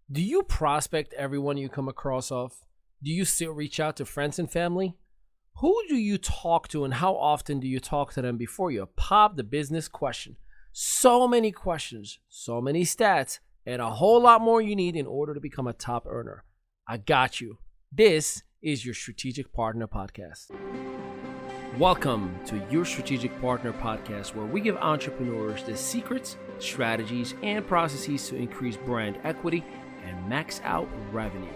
Do you prospect everyone you come across of? Do you still reach out to friends and family? Who do you talk to and how often do you talk to them before you pop the business question? So many questions, so many stats, and a whole lot more you need in order to become a top earner. I got you. This is your Strategic Partner Podcast. Welcome to your Strategic Partner Podcast, where we give entrepreneurs the secrets, strategies, and processes to increase brand equity and max out revenue.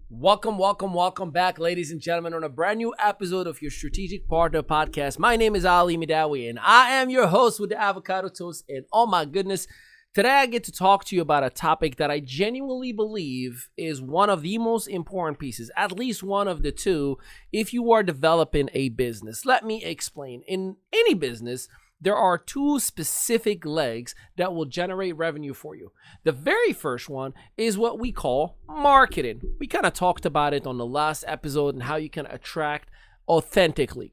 Welcome back, ladies and gentlemen, on a brand new episode of your Strategic Partner Podcast. My name is Ali Mehdaoui, and I am your host with the avocado toast. And oh my goodness, today I get to talk to you about a topic that I genuinely believe is one of the most important pieces, at least one of the two, if you are developing a business. Let me explain. In any business, there are two specific legs that will generate revenue for you. The very first one is what we call marketing. We kind of talked about it on the last episode and how you can attract authentically.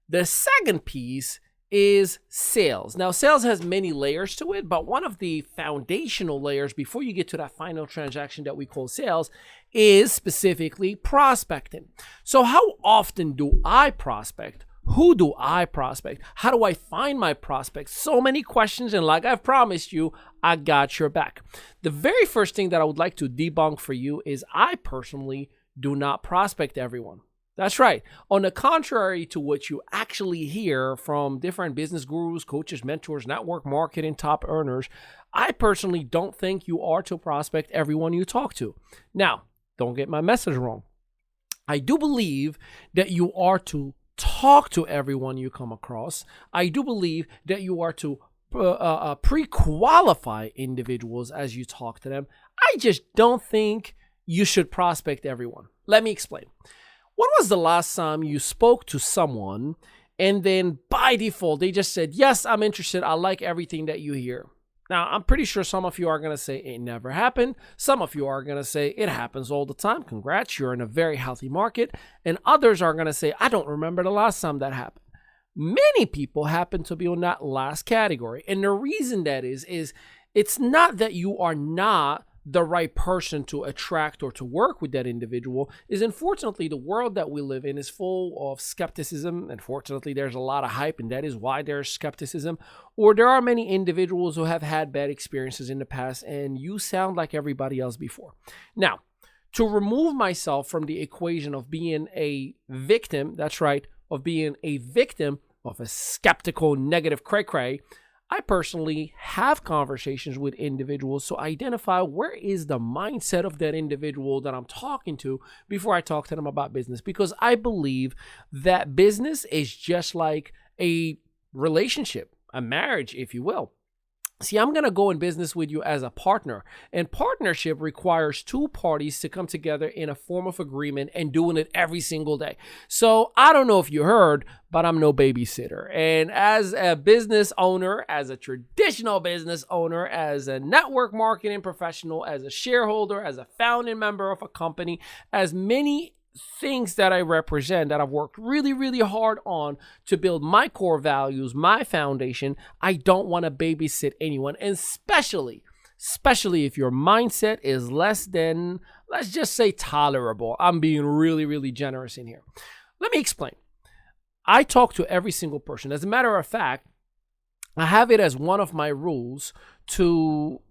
The second piece is sales. Now, sales has many layers to it, but one of the foundational layers before you get to that final transaction that we call sales is specifically prospecting. So how often do I prospect? Who do I prospect? How do I find my prospects? So many questions, and like I've promised you, I got your back. The very first thing that I would like to debunk for you is I personally do not prospect everyone. That's right. On the contrary to what you actually hear from different business gurus, coaches, mentors, network marketing, top earners, I personally don't think you are to prospect everyone you talk to. Now, don't get my message wrong. I do believe that you are to talk to everyone you come across. I do believe that you are to pre-qualify individuals as you talk to them. I just don't think you should prospect everyone. Let me explain. When was the last time you spoke to someone and then by default they just said, yes, I'm interested, I like everything that you hear? Now, I'm pretty sure some of you are going to say it never happened. Some of you are going to say it happens all the time. Congrats, you're in a very healthy market. And others are going to say, I don't remember the last time that happened. Many people happen to be on that last category. And the reason that is it's not that you are not the right person to attract or to work with that individual. Is unfortunately the world that we live in is full of skepticism. Unfortunately, there's a lot of hype, and that is why there's skepticism. Or there are many individuals who have had bad experiences in the past, and you sound like everybody else before. Now, to remove myself from the equation of being a victim, that's right, of being a victim of a skeptical, negative cray-cray, I personally have conversations with individuals to identify where is the mindset of that individual that I'm talking to before I talk to them about business. Because I believe that business is just like a relationship, a marriage, if you will. See, I'm going to go in business with you as a partner, and partnership requires two parties to come together in a form of agreement and doing it every single day. So I don't know if you heard, but I'm no babysitter. And as a business owner, as a traditional business owner, as a network marketing professional, as a shareholder, as a founding member of a company, as many things that I represent that I've worked really, really hard on to build my core values, my foundation, I don't want to babysit anyone. And especially if your mindset is less than, let's just say, tolerable. I'm being really, really generous in here. Let me explain. I talk to every single person. As a matter of fact, I have it as one of my rules to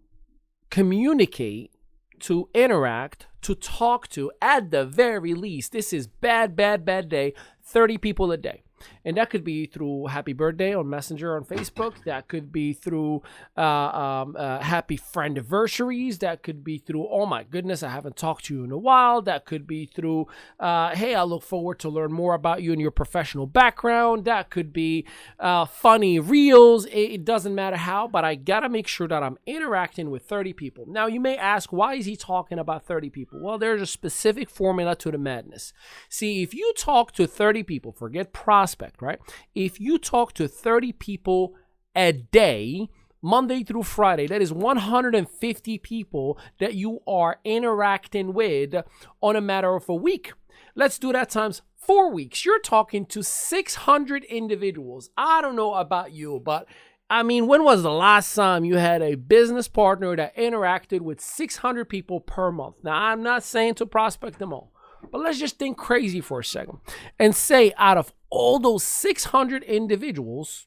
communicate, to interact, to talk to, at the very least, this is bad day, 30 people a day. And that could be through happy birthday on Messenger on Facebook. That could be through happy friend anniversaries. That could be through, oh my goodness, I haven't talked to you in a while. That could be through, hey, I look forward to learn more about you and your professional background. That could be funny reels. It doesn't matter how, but I got to make sure that I'm interacting with 30 people. Now, you may ask, why is he talking about 30 people? Well, there's a specific formula to the madness. See, if you talk to 30 people, forget prospect, right? If you talk to 30 people a day, Monday through Friday, that is 150 people that you are interacting with on a matter of a week. Let's do that times 4 weeks. You're talking to 600 individuals. I don't know about you, but I mean, when was the last time you had a business partner that interacted with 600 people per month? Now, I'm not saying to prospect them all, but let's just think crazy for a second and say out of all those 600 individuals,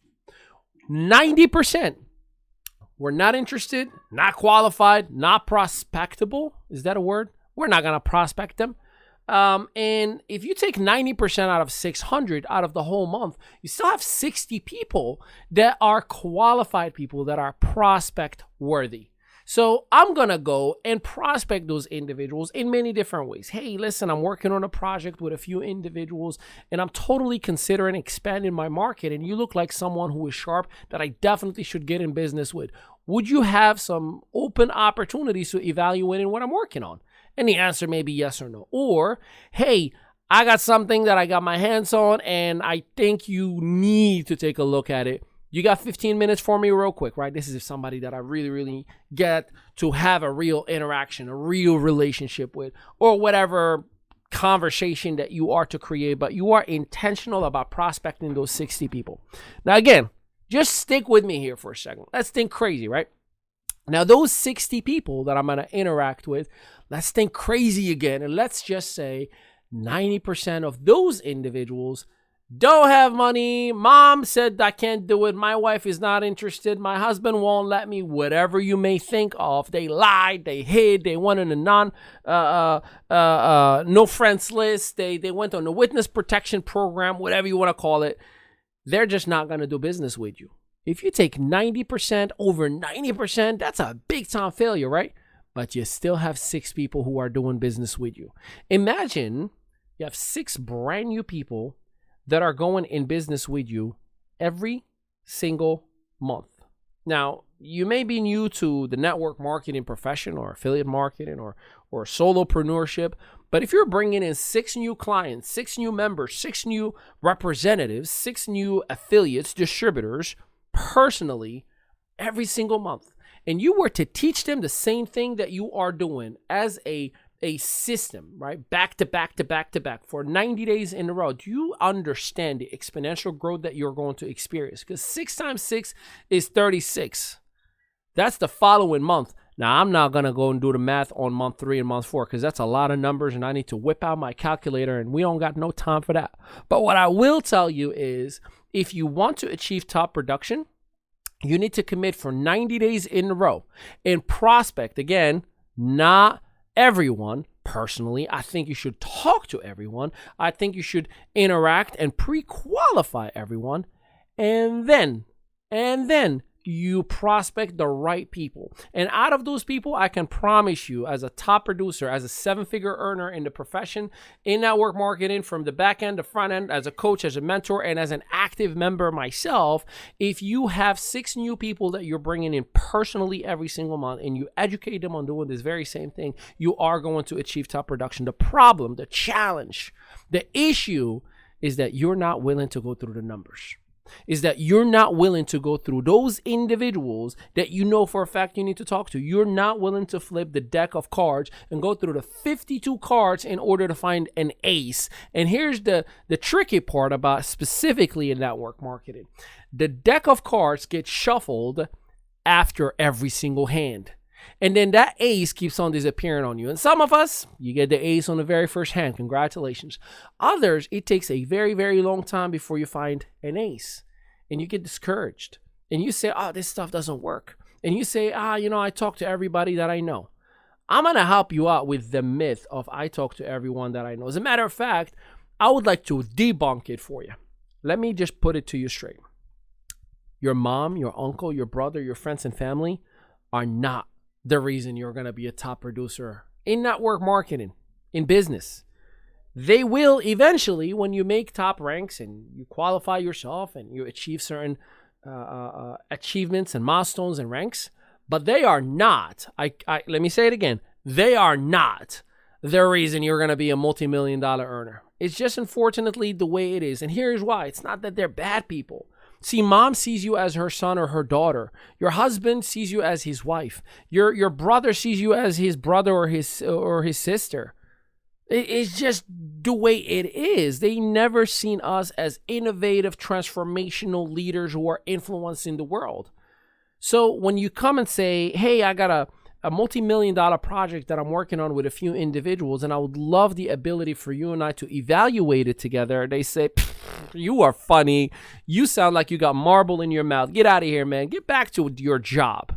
90% were not interested, not qualified, not prospectable. Is that a word? We're not going to prospect them. And if you take 90% out of 600 out of the whole month, you still have 60 people that are qualified people that are prospect worthy. So I'm going to go and prospect those individuals in many different ways. Hey, listen, I'm working on a project with a few individuals and I'm totally considering expanding my market. And you look like someone who is sharp that I definitely should get in business with. Would you have some open opportunities to evaluate what I'm working on? And the answer may be yes or no. Or, hey, I got something that I got my hands on and I think you need to take a look at it. You got 15 minutes for me real quick, right? This is somebody that I really, really get to have a real interaction, a real relationship with, or whatever conversation that you are to create, but you are intentional about prospecting those 60 people. Now, again, just stick with me here for a second. Let's think crazy, right? Now, those 60 people that I'm going to interact with, let's think crazy again. And let's just say 90% of those individuals don't have money. Mom said I can't do it. My wife is not interested. My husband won't let me. Whatever you may think of. They lied. They hid. They went on a no friends list. They went on a witness protection program, whatever you want to call it. They're just not going to do business with you. If you take 90%, over 90%, that's a big time failure, right? But you still have 6 people who are doing business with you. Imagine you have 6 brand new people that are going in business with you every single month. Now, you may be new to the network marketing profession or affiliate marketing or solopreneurship, but if you're bringing in 6 new clients, 6 new members, 6 new representatives, 6 new affiliates, distributors, personally, every single month, and you were to teach them the same thing that you are doing as a system, right? Back to back to back to back for 90 days in a row. Do you understand the exponential growth that you're going to experience? Because 6 times 6 is 36. That's the following month. Now, I'm not going to go and do the math on month 3 and month 4 because that's a lot of numbers and I need to whip out my calculator and we don't got no time for that. But what I will tell you is if you want to achieve top production, you need to commit for 90 days in a row and prospect. Again, not everyone. Personally, I think you should talk to everyone. I think you should interact and pre-qualify everyone. And then you prospect the right people. And out of those people, I can promise you as a top producer, as a 7-figure earner in the profession, in network marketing, from the back end to front end, as a coach, as a mentor, and as an active member myself, if you have 6 new people that you're bringing in personally every single month and you educate them on doing this very same thing, you are going to achieve top production. The problem, the challenge, the issue is that you're not willing to go through the numbers. Is that you're not willing to go through those individuals that you know for a fact you need to talk to. You're not willing to flip the deck of cards and go through the 52 cards in order to find an ace. And here's the tricky part about specifically in network marketing. The deck of cards gets shuffled after every single hand. And then that ace keeps on disappearing on you. And some of us, you get the ace on the very first hand. Congratulations. Others, it takes a very, very long time before you find an ace. And you get discouraged. And you say, oh, this stuff doesn't work. And you say, I talk to everybody that I know. I'm going to help you out with the myth of I talk to everyone that I know. As a matter of fact, I would like to debunk it for you. Let me just put it to you straight. Your mom, your uncle, your brother, your friends and family are not the reason you're going to be a top producer in network marketing, in business. They will eventually, when you make top ranks and you qualify yourself and you achieve certain achievements and milestones and ranks, but they are not, let me say it again, they are not the reason you're going to be a multi-million-dollar earner. It's just unfortunately the way it is. And here's why. It's not that they're bad people. See, mom sees you as her son or her daughter. Your husband sees you as his wife. Your brother sees you as his brother or his sister. It's just the way it is. They never seen us as innovative, transformational leaders who are influencing the world. So when you come and say, hey, I got a multi-million-dollar project that I'm working on with a few individuals, and I would love the ability for you and I to evaluate it together, they say, you are funny. You sound like you got marble in your mouth. Get out of here, man. Get back to your job.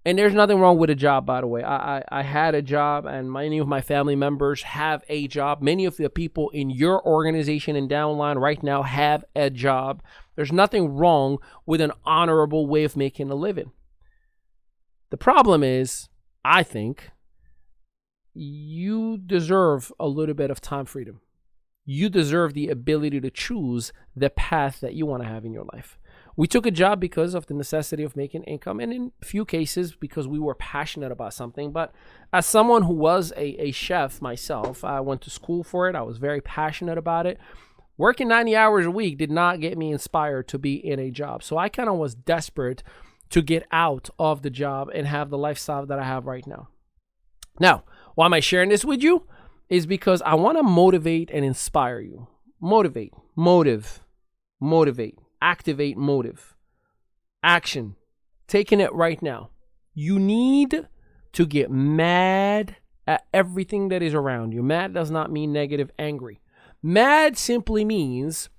And there's nothing wrong with a job, by the way. I had a job, and many of my family members have a job. Many of the people in your organization and downline right now have a job. There's nothing wrong with an honorable way of making a living. The problem is, I think, you deserve a little bit of time freedom. You deserve the ability to choose the path that you want to have in your life. We took a job because of the necessity of making income, and in a few cases because we were passionate about something. But as someone who was a chef myself, I went to school for it. I was very passionate about it. Working 90 hours a week did not get me inspired to be in a job. So I kind of was desperate to get out of the job and have the lifestyle that I have right now. Now, why am I sharing this with you? Is because I want to motivate and inspire you. Motivate, activate motive, action, taking it right now. You need to get mad at everything that is around you. Mad does not mean negative, angry. Mad simply means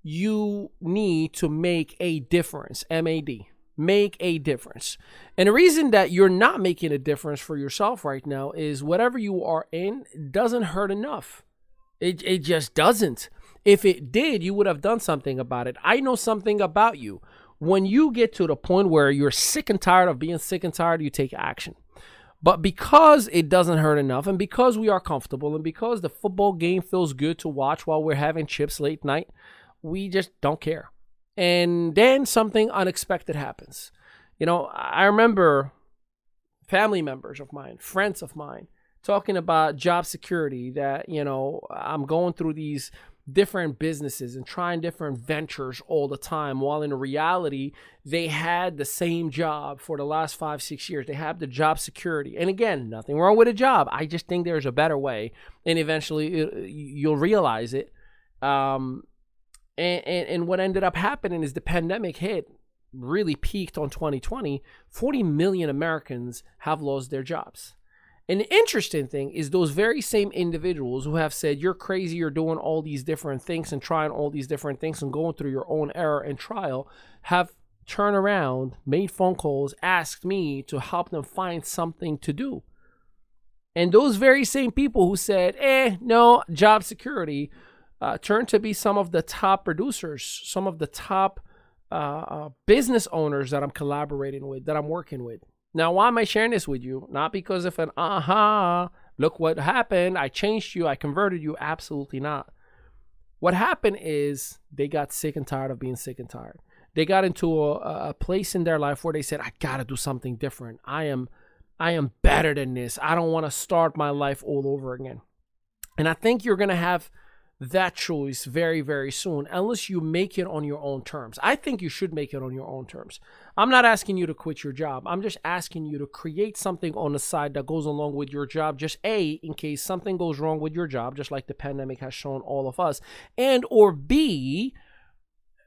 you need to make a difference, M-A-D. Make a difference. And the reason that you're not making a difference for yourself right now is whatever you are in doesn't hurt enough. It just doesn't. If it did, you would have done something about it. I know something about you. When you get to the point where you're sick and tired of being sick and tired, you take action. But because it doesn't hurt enough, and because we are comfortable, and because the football game feels good to watch while we're having chips late night, we just don't care. And then something unexpected happens. You know, I remember family members of mine, friends of mine, talking about job security, that, you know, I'm going through these different businesses and trying different ventures all the time, while in reality, they had the same job for the last 5-6 years. They have the job security. And again, nothing wrong with a job. I just think there's a better way, and eventually you'll realize it. And what ended up happening is the pandemic hit, really peaked on 2020. 40 million Americans have lost their jobs. And the interesting thing is those very same individuals who have said, you're crazy, you're doing all these different things and trying all these different things and going through your own error and trial, have turned around, made phone calls, asked me to help them find something to do. And those very same people who said, no, job security, turned to be some of the top producers, some of the top business owners that I'm collaborating with, that I'm working with. Now, why am I sharing this with you? Not because of an look what happened, I changed you, I converted you. Absolutely not. What happened is they got sick and tired of being sick and tired. They got into a place in their life where they said, I gotta do something different. I am better than this. I don't want to start my life all over again. And I think you're gonna have that choice very, very soon, unless you make it on your own terms. I think you should make it on your own terms. I'm not asking you to quit your job. I'm just asking you to create something on the side that goes along with your job, just in case something goes wrong with your job, just like the pandemic has shown all of us. And or B,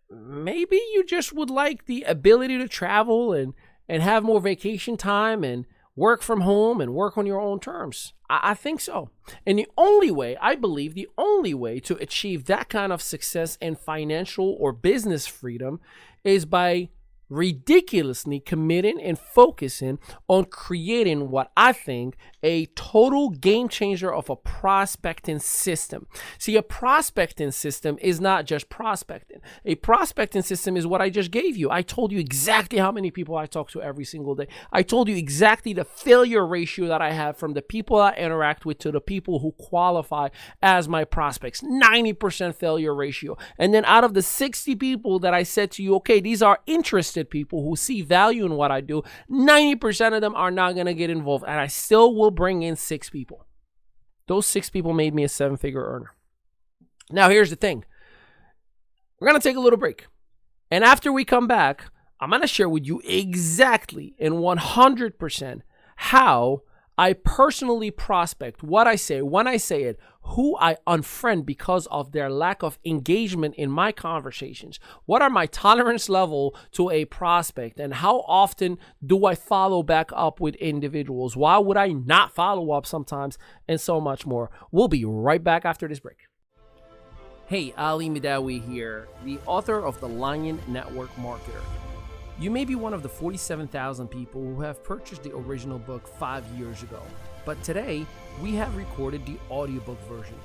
maybe you just would like the ability to travel and have more vacation time and work from home and work on your own terms. I think so. And the only way, I believe, the only way to achieve that kind of success and financial or business freedom is by ridiculously committing and focusing on creating what I think a total game changer of a prospecting system. See, a prospecting system is not just prospecting. A prospecting system is what I just gave you. I told you exactly how many people I talk to every single day. I told you exactly the failure ratio that I have from the people I interact with to the people who qualify as my prospects. 90% failure ratio. And then out of the 60 people that I said to you, okay, these are interested people who see value in what I do, 90% of them are not going to get involved, and I still will bring in 6 people. Those 6 people made me a 7-figure earner. Now, here's the thing. We're going to take a little break. And after we come back, I'm going to share with you exactly and 100% how I personally prospect what I say, when I say it, who I unfriend because of their lack of engagement in my conversations. What are my tolerance level to a prospect, and how often do I follow back up with individuals? Why would I not follow up sometimes, and so much more. We'll be right back after this break. Hey, Ali Mehdaoui here, the author of The Lion Network Marketer. You may be one of the 47,000 people who have purchased the original book 5 years ago, but today we have recorded the audiobook version.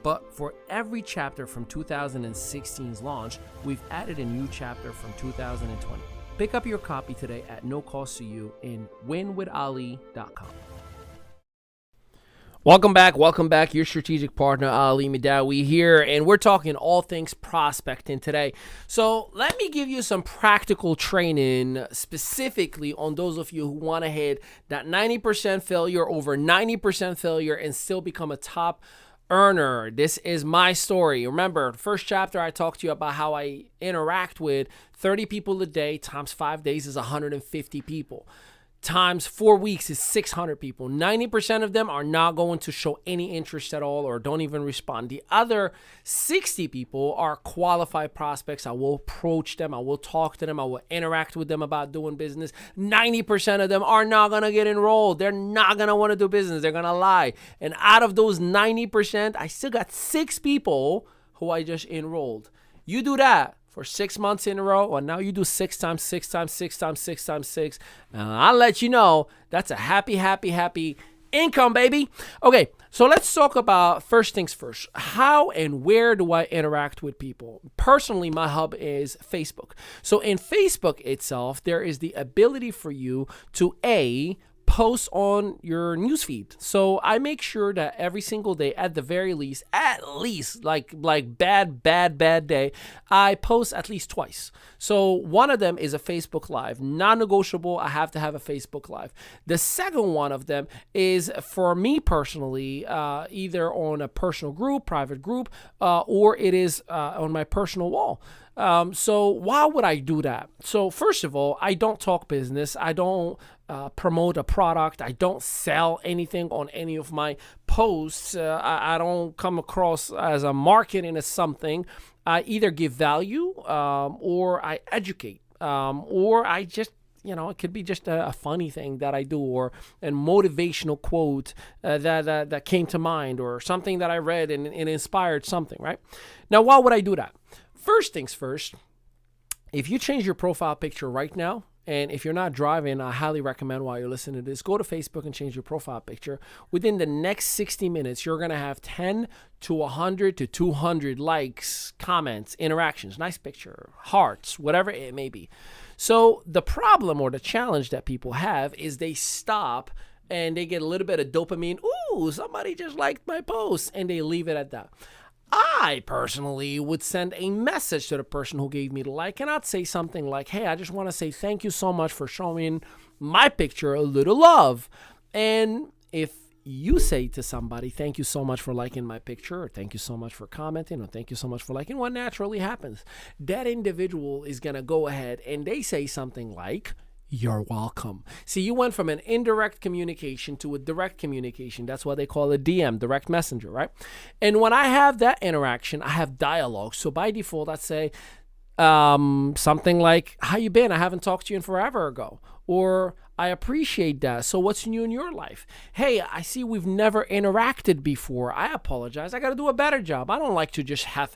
But for every chapter from 2016's launch, we've added a new chapter from 2020. Pick up your copy today at no cost to you in winwithali.com. Welcome back. Your strategic partner, Ali Mehdaoui here, and we're talking all things prospecting today. So let me give you some practical training specifically on those of you who want to hit that 90% failure over 90% failure and still become a top earner. This is my story. Remember, first chapter I talked to you about how I interact with 30 people a day times 5 days is 150 people. Times 4 weeks is 600 people. 90% of them are not going to show any interest at all or don't even respond. The other 60 people are qualified prospects. I will approach them. I will talk to them. I will interact with them about doing business. 90% of them are not going to get enrolled. They're not going to want to do business. They're going to lie. And out of those 90%, I still got 6 people who I just enrolled. You do that for 6 months in a row, or now you do 6 times 6 times 6 times 6 times 6. I'll let you know that's a happy income, baby. Okay, so let's talk about first things first. How and where do I interact with people? Personally, my hub is Facebook. So in Facebook itself, there is the ability for you to post on your newsfeed. So I make sure that every single day, at the very least, like bad day, I post at least twice. So one of them is a Facebook Live, non-negotiable. I have to have a Facebook Live. The second one of them is for me personally, either on a personal group, private group, or it is on my personal wall. So why would I do that? So first of all, I don't talk business. I don't promote a product. I don't sell anything on any of my posts. I don't come across as a marketing as something. I either give value or I educate or I just, it could be just a funny thing that I do, or a motivational quote that came to mind, or something that I read and inspired something, right? Now, why would I do that? First things first, if you change your profile picture right now, and if you're not driving, I highly recommend while you're listening to this, go to Facebook and change your profile picture. Within the next 60 minutes, you're going to have 10 to 100 to 200 likes, comments, interactions, nice picture, hearts, whatever it may be. So the problem or the challenge that people have is they stop and they get a little bit of dopamine. Ooh, somebody just liked my post, and they leave it at that. I personally would send a message to the person who gave me the like, and I'd say something like, hey, I just want to say thank you so much for showing my picture a little love. And if you say to somebody, thank you so much for liking my picture, or thank you so much for commenting, or thank you so much for liking, what naturally happens? That individual is going to go ahead and they say something like, you're welcome. See, you went from an indirect communication to a direct communication. That's what they call a DM, direct messenger, right? And when I have that interaction, I have dialogue. So by default, I'd say something like, how you been? I haven't talked to you in forever ago. Or I appreciate that. So what's new in your life? Hey, I see we've never interacted before. I apologize. I got to do a better job. I don't like to just have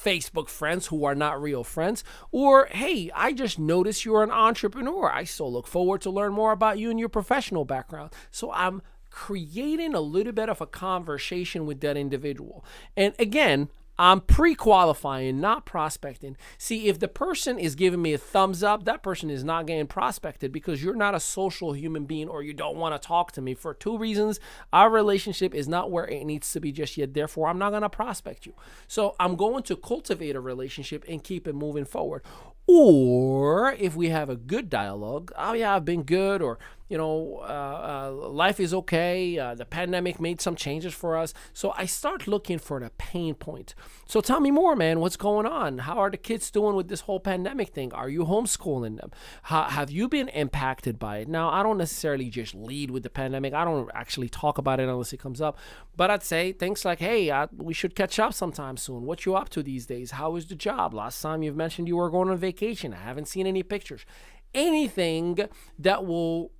Facebook friends who are not real friends. Or, hey, I just noticed you're an entrepreneur. I so look forward to learn more about you and your professional background. So I'm creating a little bit of a conversation with that individual. And again, I'm pre-qualifying, not prospecting. See, if the person is giving me a thumbs up, that person is not getting prospected because you're not a social human being, or you don't want to talk to me for 2 reasons. Our relationship is not where it needs to be just yet. Therefore, I'm not going to prospect you. So I'm going to cultivate a relationship and keep it moving forward. Or if we have a good dialogue, oh yeah, I've been good, or life is okay. The pandemic made some changes for us. So I start looking for the pain point. So tell me more, man. What's going on? How are the kids doing with this whole pandemic thing? Are you homeschooling them? Have you been impacted by it? Now, I don't necessarily just lead with the pandemic. I don't actually talk about it unless it comes up. But I'd say things like, hey, we should catch up sometime soon. What you up to these days? How is the job? Last time you've mentioned you were going on vacation. I haven't seen any pictures. Anything that will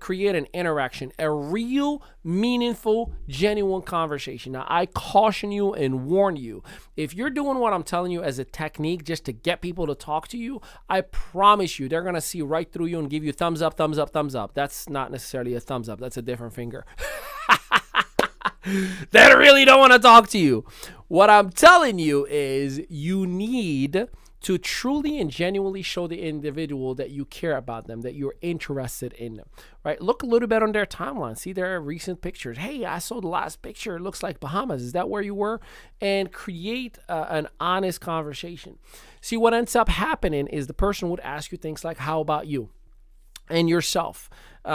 create an interaction, a real, meaningful, genuine conversation. Now, I caution you and warn you, if you're doing what I'm telling you as a technique just to get people to talk to you, I promise you they're going to see right through you and give you thumbs up, thumbs up, thumbs up. That's not necessarily a thumbs up. That's a different finger. They really don't want to talk to you. What I'm telling you is you need to truly and genuinely show the individual that you care about them, that you're interested in them, right? Look a little bit on their timeline. See their recent pictures. Hey, I saw the last picture. It looks like Bahamas. Is that where you were? And create an honest conversation. See, what ends up happening is the person would ask you things like, how about you? And yourself. The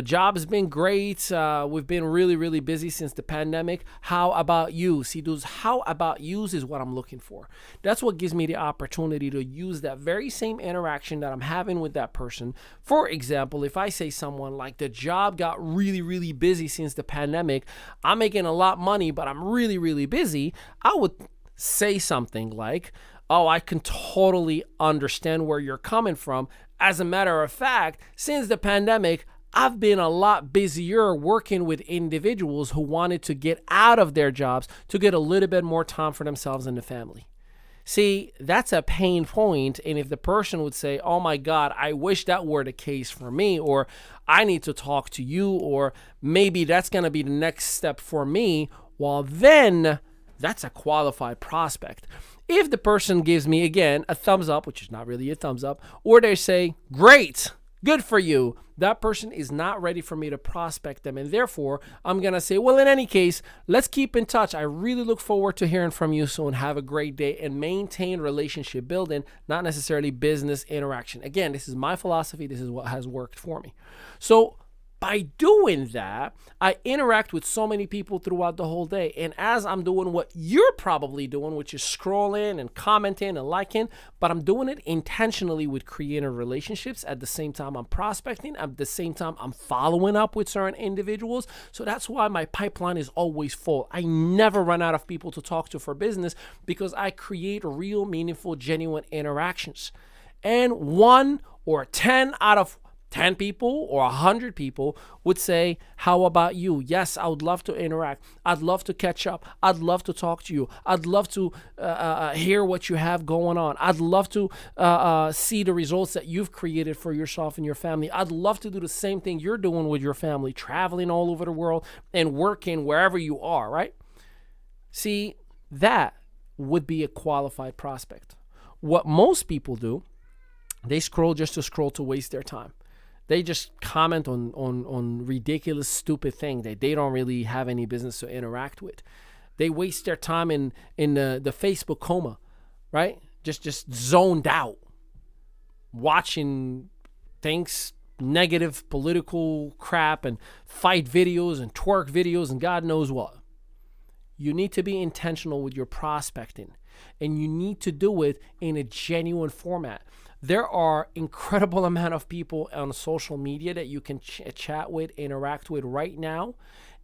job has been great. We've been really, really busy since the pandemic. How about you? See, those how about yous is what I'm looking for. That's what gives me the opportunity to use that very same interaction that I'm having with that person. For example, if I say someone like the job got really, really busy since the pandemic, I'm making a lot of money, but I'm really, really busy, I would say something like, oh, I can totally understand where you're coming from. As a matter of fact, since the pandemic, I've been a lot busier working with individuals who wanted to get out of their jobs to get a little bit more time for themselves and the family. See, that's a pain point. And if the person would say, oh my God, I wish that were the case for me, or I need to talk to you, or maybe that's going to be the next step for me, well, then that's a qualified prospect. If the person gives me, again, a thumbs up, which is not really a thumbs up, or they say, great, good for you, that person is not ready for me to prospect them. And therefore, I'm going to say, well, in any case, let's keep in touch. I really look forward to hearing from you soon. Have a great day and maintain relationship building, not necessarily business interaction. Again, this is my philosophy. This is what has worked for me. So by doing that, I interact with so many people throughout the whole day. And as I'm doing what you're probably doing, which is scrolling and commenting and liking, but I'm doing it intentionally with creating relationships. At the same time, I'm prospecting. At the same time, I'm following up with certain individuals. So that's why my pipeline is always full. I never run out of people to talk to for business because I create real, meaningful, genuine interactions. And 1 or 10 out of 10 people or 100 people would say, how about you? Yes, I would love to interact. I'd love to catch up. I'd love to talk to you. I'd love to hear what you have going on. I'd love to see the results that you've created for yourself and your family. I'd love to do the same thing you're doing with your family, traveling all over the world and working wherever you are, right? See, that would be a qualified prospect. What most people do, they scroll just to scroll to waste their time. They just comment on ridiculous, stupid things that they don't really have any business to interact with. They waste their time in the Facebook coma, right? Just zoned out, watching things, negative political crap and fight videos and twerk videos and God knows what. You need to be intentional with your prospecting, and you need to do it in a genuine format. There are incredible amount of people on social media that you can chat with, interact with right now.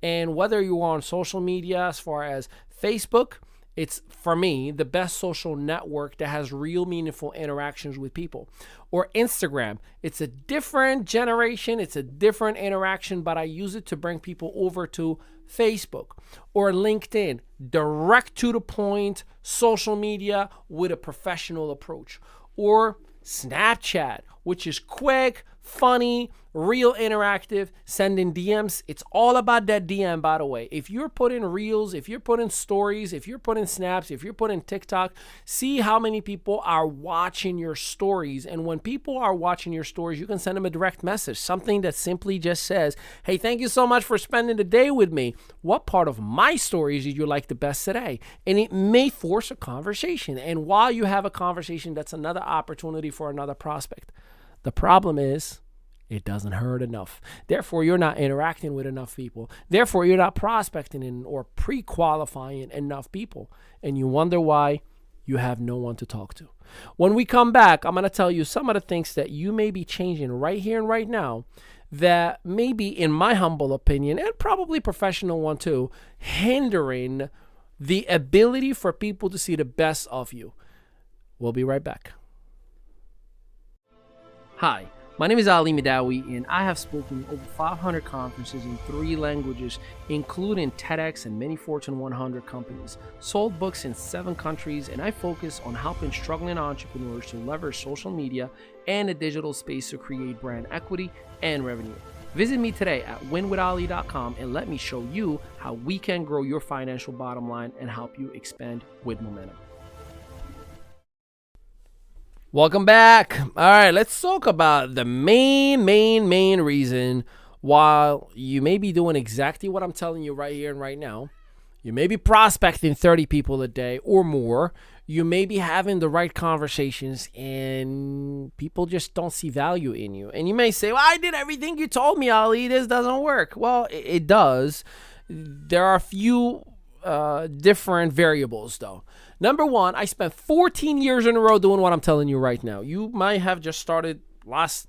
And whether you are on social media as far as Facebook, it's, for me, the best social network that has real meaningful interactions with people. Or Instagram, it's a different generation, it's a different interaction, but I use it to bring people over to Facebook. Or LinkedIn, direct to the point, social media with a professional approach. Or Snapchat, which is quick, funny, real interactive, sending DMs. It's all about that DM, by the way. If you're putting reels, if you're putting stories, if you're putting snaps, if you're putting TikTok, see how many people are watching your stories. And when people are watching your stories, you can send them a direct message, something that simply just says, hey, thank you so much for spending the day with me. What part of my stories did you like the best today? And it may force a conversation. And while you have a conversation, that's another opportunity for another prospect. The problem is it doesn't hurt enough. Therefore, you're not interacting with enough people. Therefore, you're not prospecting in or pre-qualifying enough people. And you wonder why you have no one to talk to. When we come back, I'm going to tell you some of the things that you may be changing right here and right now that may be, in my humble opinion, and probably professional one too, hindering the ability for people to see the best of you. We'll be right back. Hi, my name is Ali Mehdaoui, and I have spoken over 500 conferences in 3 languages, including TEDx and many Fortune 100 companies, sold books in 7 countries, and I focus on helping struggling entrepreneurs to leverage social media and the digital space to create brand equity and revenue. Visit me today at winwithali.com and let me show you how we can grow your financial bottom line and help you expand with momentum. Welcome back. All right, let's talk about the main reason why you may be doing exactly what I'm telling you right here and right now. You may be prospecting 30 people a day or more. You may be having the right conversations and people just don't see value in you. And you may say, well, I did everything you told me, Ali. This doesn't work. Well, it does. There are a few different variables, though. Number one, I spent 14 years in a row doing what I'm telling you right now. You might have just started last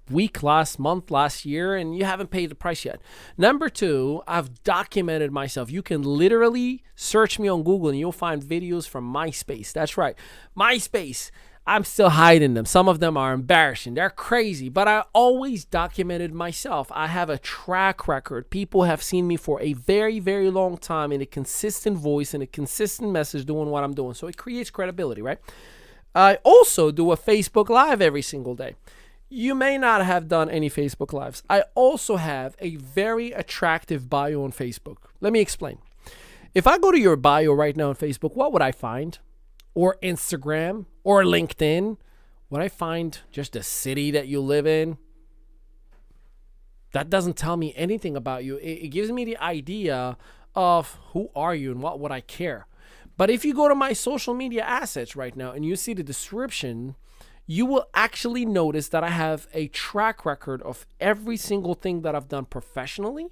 week, last month, last year, and you haven't paid the price yet. Number two, I've documented myself. You can literally search me on Google and you'll find videos from MySpace. That's right, MySpace. I'm still hiding them. Some of them are embarrassing. They're crazy, but I always documented myself. I have a track record. People have seen me for a very, very long time in a consistent voice and a consistent message doing what I'm doing. So it creates credibility, right? I also do a Facebook Live every single day. You may not have done any Facebook Lives. I also have a very attractive bio on Facebook. Let me explain. If I go to your bio right now on Facebook, what would I find? Or Instagram, or LinkedIn, would I find just a city that you live in? That doesn't tell me anything about you. It gives me the idea of who are you and what would I care. But if you go to my social media assets right now and you see the description, you will actually notice that I have a track record of every single thing that I've done professionally,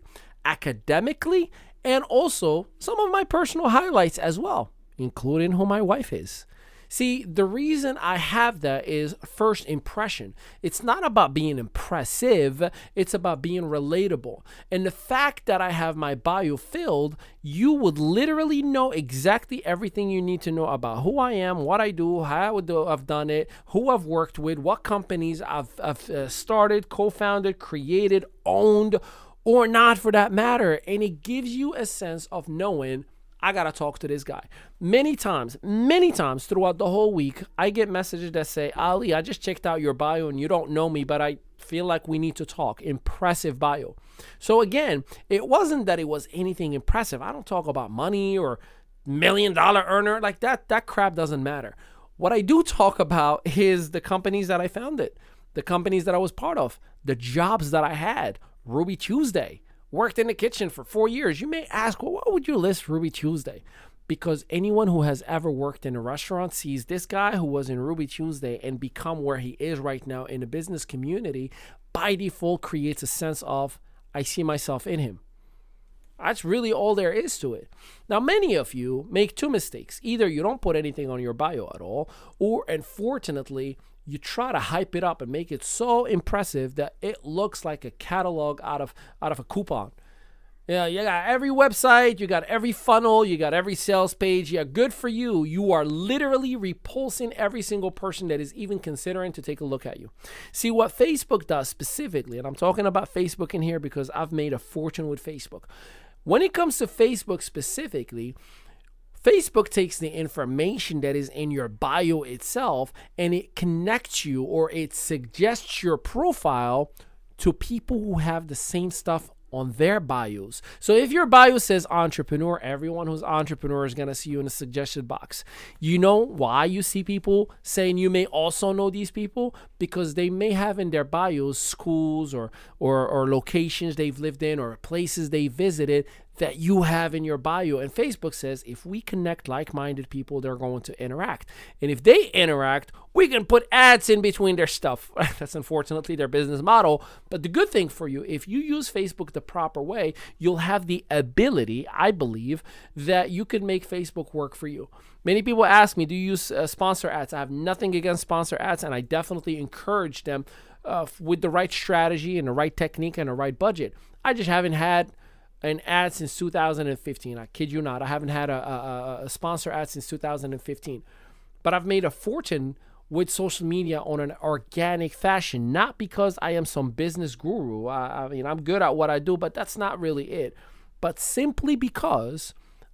academically, and also some of my personal highlights as well, including who my wife is. See, the reason I have that is first impression. It's not about being impressive, it's about being relatable. And the fact that I have my bio filled, you would literally know exactly everything you need to know about who I am, what I do, how I've done it, who I've worked with, what companies I've started, co-founded, created, owned, or not for that matter. And it gives you a sense of knowing I got to talk to this guy. Many times throughout the whole week, I get messages that say, Ali, I just checked out your bio and you don't know me, but I feel like we need to talk. Impressive bio. So again, it wasn't that it was anything impressive. I don't talk about money or $1 million earner like that. That crap doesn't matter. What I do talk about is the companies that I founded, the companies that I was part of, the jobs that I had. Ruby Tuesday. Worked in the kitchen for 4 years. You may ask, well, why would you list Ruby Tuesday? Because anyone who has ever worked in a restaurant sees this guy who was in Ruby Tuesday and become where he is right now in the business community, by default creates a sense of, I see myself in him. That's really all there is to it. Now, many of you make 2 mistakes. Either you don't put anything on your bio at all, or unfortunately, you try to hype it up and make it so impressive that it looks like a catalog out of a coupon. Yeah, you got every website, you got every funnel, you got every sales page. Yeah, good for you. You are literally repulsing every single person that is even considering to take a look at you. See, what Facebook does specifically, and I'm talking about Facebook in here because I've made a fortune with Facebook. When it comes to Facebook specifically, Facebook takes the information that is in your bio itself and it connects you, or it suggests your profile to people who have the same stuff on their bios. So if your bio says entrepreneur, everyone who's entrepreneur is going to see you in the suggested box. You know why you see people saying you may also know these people? Because they may have in their bios schools or locations they've lived in or places they visited that you have in your bio. And Facebook says if we connect like-minded people, they're going to interact. And if they interact, we can put ads in between their stuff. That's unfortunately their business model. But the good thing for you, if you use Facebook the proper way, you'll have the ability, I believe, that you can make Facebook work for you. Many people ask me, do you use sponsor ads? I have nothing against sponsor ads, and I definitely encourage them with the right strategy and the right technique and the right budget. I just haven't had an ad since 2015. I kid you not. I haven't had a sponsor ad since 2015. But I've made a fortune with social media on an organic fashion, not because I am some business guru. I mean, I'm good at what I do, but that's not really it. But simply because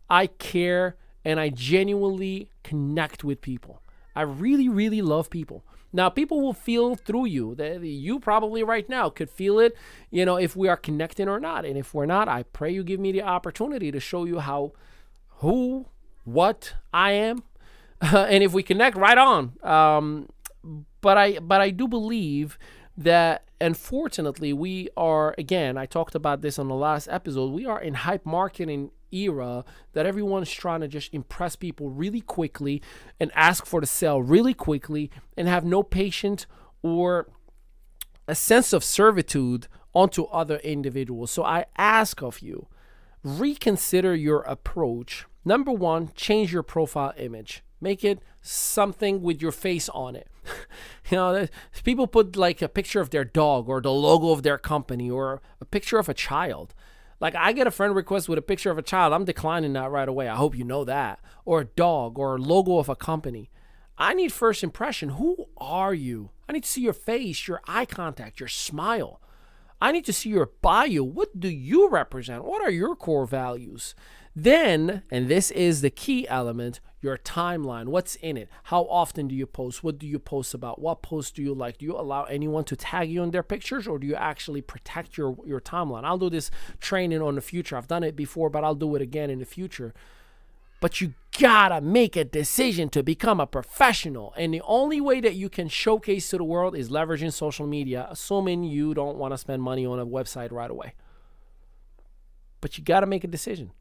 I care and I genuinely connect with people. I really, really love people. Now, people will feel through you. You probably right now could feel it, if we are connecting or not. And if we're not, I pray you give me the opportunity to show you what I am. And if we connect, right on. But I do believe that, unfortunately, we are, again, I talked about this on the last episode, we are in hype marketing era that everyone's trying to just impress people really quickly and ask for the sale really quickly and have no patience or a sense of servitude onto other individuals. So I ask of you, reconsider your approach. Number one, change your profile image. Make it something with your face on it. People put like a picture of their dog or the logo of their company or a picture of a child. Like, I get a friend request with a picture of a child, I'm declining that right away. I hope you know that. Or a dog or a logo of a company. I need first impression. Who are you? I need to see your face, your eye contact, your smile. I need to see your bio. What do you represent? What are your core values? Then, and this is the key element, your timeline. What's in it? How often do you post? What do you post about? What posts do you like? Do you allow anyone to tag you in their pictures, or do you actually protect your timeline? I'll do this training on the future. I've done it before, but I'll do it again in the future. But you gotta make a decision to become a professional. And the only way that you can showcase to the world is leveraging social media, assuming you don't want to spend money on a website right away. But you gotta make a decision.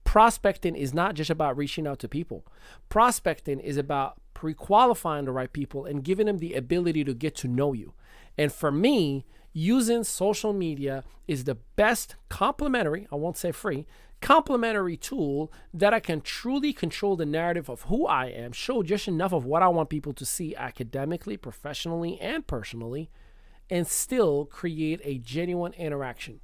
Prospecting is not just about reaching out to people. Prospecting is about pre-qualifying the right people and giving them the ability to get to know you. And for me, using social media is the best complementary, I won't say free, complementary tool that I can truly control the narrative of who I am, show just enough of what I want people to see academically, professionally, and personally, and still create a genuine interaction.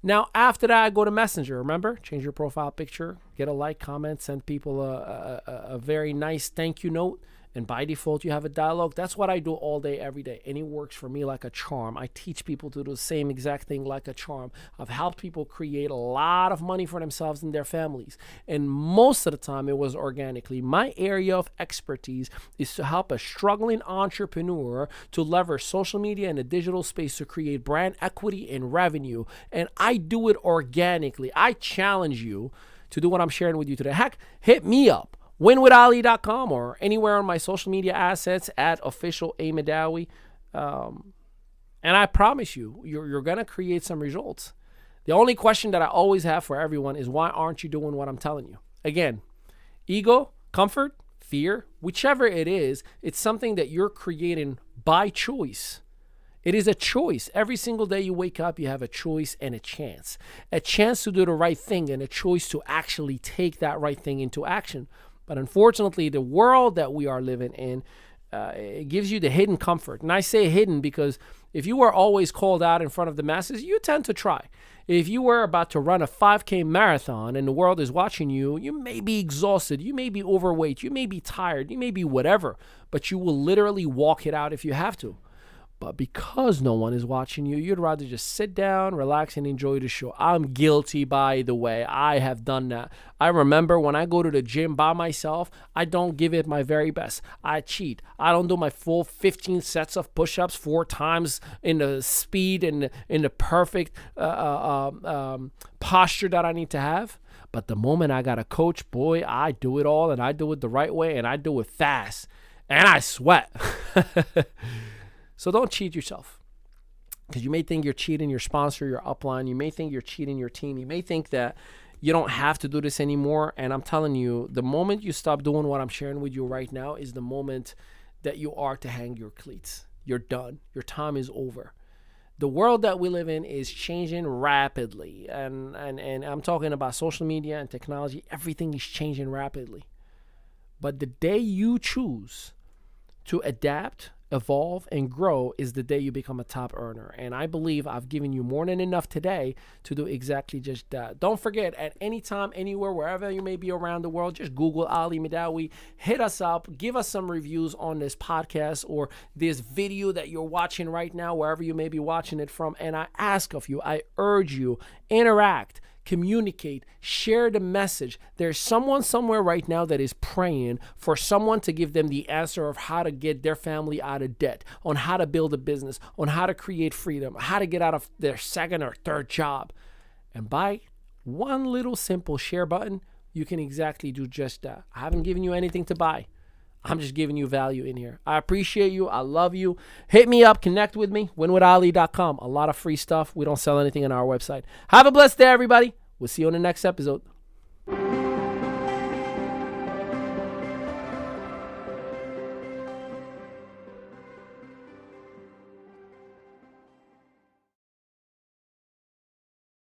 Now, after that, I go to Messenger. Remember, change your profile picture, get a like, comment, send people a very nice thank you note. And by default, you have a dialogue. That's what I do all day, every day. And it works for me like a charm. I teach people to do the same exact thing like a charm. I've helped people create a lot of money for themselves and their families. And most of the time, it was organically. My area of expertise is to help a struggling entrepreneur to leverage social media and the digital space to create brand equity and revenue. And I do it organically. I challenge you to do what I'm sharing with you today. Heck, hit me up. winwithali.com or anywhere on my social media assets at official Mehdaoui. And I promise you're going to create some results. The only question that I always have for everyone is, why aren't you doing what I'm telling you? Again, ego, comfort, fear, whichever it is, it's something that you're creating by choice. It is a choice. Every single day you wake up, you have a choice and a chance to do the right thing and a choice to actually take that right thing into action. But unfortunately, the world that we are living in, it gives you the hidden comfort. And I say hidden because if you are always called out in front of the masses, you tend to try. If you were about to run a 5K marathon and the world is watching you, you may be exhausted, you may be overweight, you may be tired, you may be whatever, but you will literally walk it out if you have to. But because no one is watching you, you'd rather just sit down, relax, and enjoy the show. I'm guilty, by the way. I have done that. I remember when I go to the gym by myself, I don't give it my very best. I cheat. I don't do my full 15 sets of push-ups 4 times in the speed and in the perfect posture that I need to have. But the moment I got a coach, boy, I do it all, and I do it the right way, and I do it fast. And I sweat. So don't cheat yourself, because you may think you're cheating your sponsor, your upline. You may think you're cheating your team. You may think that you don't have to do this anymore. And I'm telling you, the moment you stop doing what I'm sharing with you right now is the moment that you are to hang your cleats. You're done. Your time is over. The world that we live in is changing rapidly. And I'm talking about social media and technology. Everything is changing rapidly. But the day you choose to adapt, evolve, and grow is the day you become a top earner. And I believe I've given you more than enough today to do exactly just that. Don't forget, at any time, anywhere, wherever you may be around the world, just Google Ali Mehdaoui, hit us up, give us some reviews on this podcast or this video that you're watching right now, wherever you may be watching it from. And I ask of you, I urge you, interact, communicate, share the message. There's someone somewhere right now that is praying for someone to give them the answer of how to get their family out of debt, on how to build a business, on how to create freedom, how to get out of their second or third job. And by one little simple share button, you can exactly do just that. I haven't given you anything to buy. I'm just giving you value in here. I appreciate you. I love you. Hit me up. Connect with me. winwithali.com. A lot of free stuff. We don't sell anything on our website. Have a blessed day, everybody. We'll see you on the next episode.